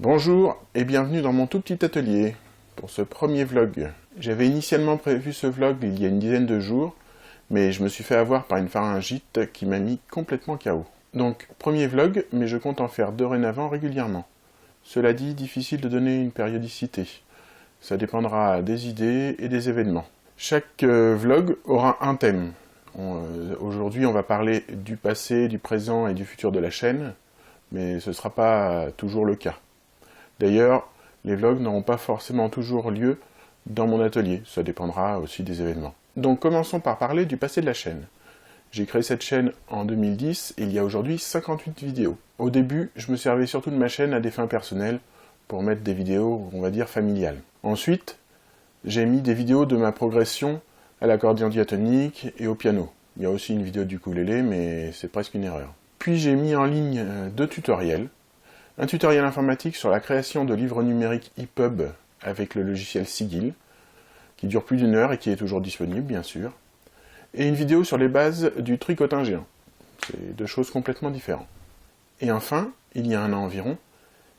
Bonjour et bienvenue dans mon tout petit atelier pour ce premier vlog. J'avais initialement prévu ce vlog il y a une dizaine de jours, mais je me suis fait avoir par une pharyngite qui m'a mis complètement KO. Donc premier vlog, mais je compte en faire dorénavant régulièrement. Cela dit, difficile de donner une périodicité. Ça dépendra des idées et des événements. Chaque vlog aura un thème. Aujourd'hui on va parler du passé, du présent et du futur de la chaîne, mais ce ne sera pas toujours le cas. D'ailleurs, les vlogs n'auront pas forcément toujours lieu dans mon atelier, ça dépendra aussi des événements. Donc commençons par parler du passé de la chaîne. J'ai créé cette chaîne en 2010 et il y a aujourd'hui 58 vidéos. Au début, je me servais surtout de ma chaîne à des fins personnelles, pour mettre des vidéos, on va dire, familiales. Ensuite, j'ai mis des vidéos de ma progression à l'accordéon diatonique et au piano. Il y a aussi une vidéo du ukulélé, mais c'est presque une erreur. Puis j'ai mis en ligne 2 tutoriels. Un tutoriel informatique sur la création de livres numériques EPUB avec le logiciel Sigil, qui dure plus d'1 heure et qui est toujours disponible, bien sûr. Et une vidéo sur les bases du tricotin géant. C'est 2 choses complètement différentes. Et enfin, il y a 1 an environ,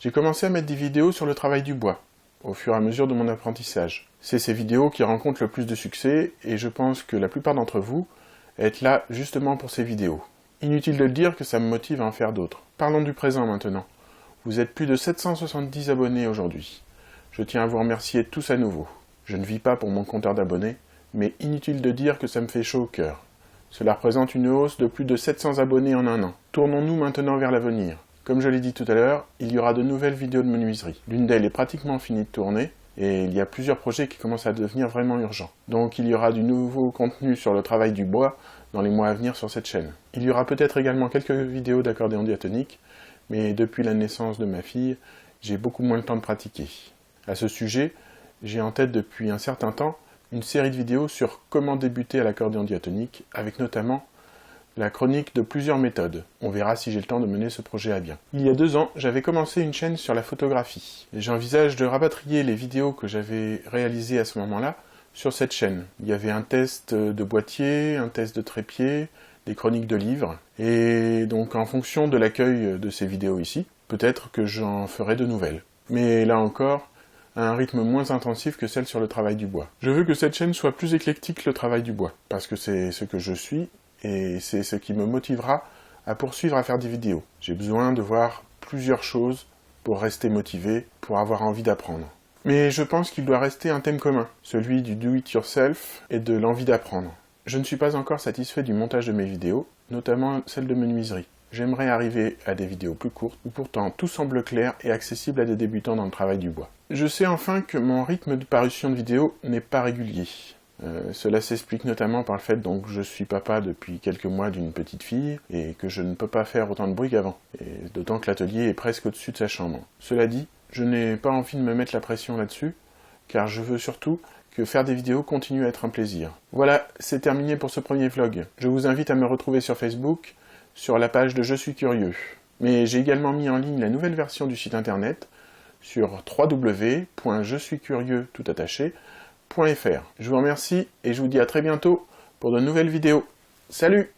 j'ai commencé à mettre des vidéos sur le travail du bois, au fur et à mesure de mon apprentissage. C'est ces vidéos qui rencontrent le plus de succès, et je pense que la plupart d'entre vous êtes là justement pour ces vidéos. Inutile de le dire que ça me motive à en faire d'autres. Parlons du présent maintenant. Vous êtes plus de 770 abonnés aujourd'hui. Je tiens à vous remercier tous à nouveau. Je ne vis pas pour mon compteur d'abonnés, mais inutile de dire que ça me fait chaud au cœur. Cela représente une hausse de plus de 700 abonnés en 1 an. Tournons-nous maintenant vers l'avenir. Comme je l'ai dit tout à l'heure, il y aura de nouvelles vidéos de menuiserie. L'une d'elles est pratiquement finie de tourner, et il y a plusieurs projets qui commencent à devenir vraiment urgents. Donc il y aura du nouveau contenu sur le travail du bois dans les mois à venir sur cette chaîne. Il y aura peut-être également quelques vidéos d'accordéon diatonique, mais depuis la naissance de ma fille, j'ai beaucoup moins le temps de pratiquer. À ce sujet, j'ai en tête depuis un certain temps une série de vidéos sur comment débuter à l'accordéon diatonique, avec notamment la chronique de plusieurs méthodes. On verra si j'ai le temps de mener ce projet à bien. Il y a 2 ans, j'avais commencé une chaîne sur la photographie. J'envisage de rapatrier les vidéos que j'avais réalisées à ce moment-là sur cette chaîne. Il y avait un test de boîtier, un test de trépied, des chroniques de livres, et donc en fonction de l'accueil de ces vidéos ici, peut-être que j'en ferai de nouvelles. Mais là encore, à un rythme moins intensif que celle sur le travail du bois. Je veux que cette chaîne soit plus éclectique que le travail du bois, parce que c'est ce que je suis, et c'est ce qui me motivera à poursuivre à faire des vidéos. J'ai besoin de voir plusieurs choses pour rester motivé, pour avoir envie d'apprendre. Mais je pense qu'il doit rester un thème commun, celui du do-it-yourself et de l'envie d'apprendre. Je ne suis pas encore satisfait du montage de mes vidéos, notamment celle de menuiserie. J'aimerais arriver à des vidéos plus courtes, où pourtant tout semble clair et accessible à des débutants dans le travail du bois. Je sais enfin que mon rythme de parution de vidéos n'est pas régulier. Cela s'explique notamment par le fait que je suis papa depuis quelques mois d'une petite fille, et que je ne peux pas faire autant de bruit qu'avant, et d'autant que l'atelier est presque au-dessus de sa chambre. Cela dit, je n'ai pas envie de me mettre la pression là-dessus, car je veux surtout que faire des vidéos continue à être un plaisir. Voilà, c'est terminé pour ce premier vlog. Je vous invite à me retrouver sur Facebook, sur la page de Je suis curieux. Mais j'ai également mis en ligne la nouvelle version du site internet sur www.jesuiscurieux.fr. Je vous remercie et je vous dis à très bientôt pour de nouvelles vidéos. Salut!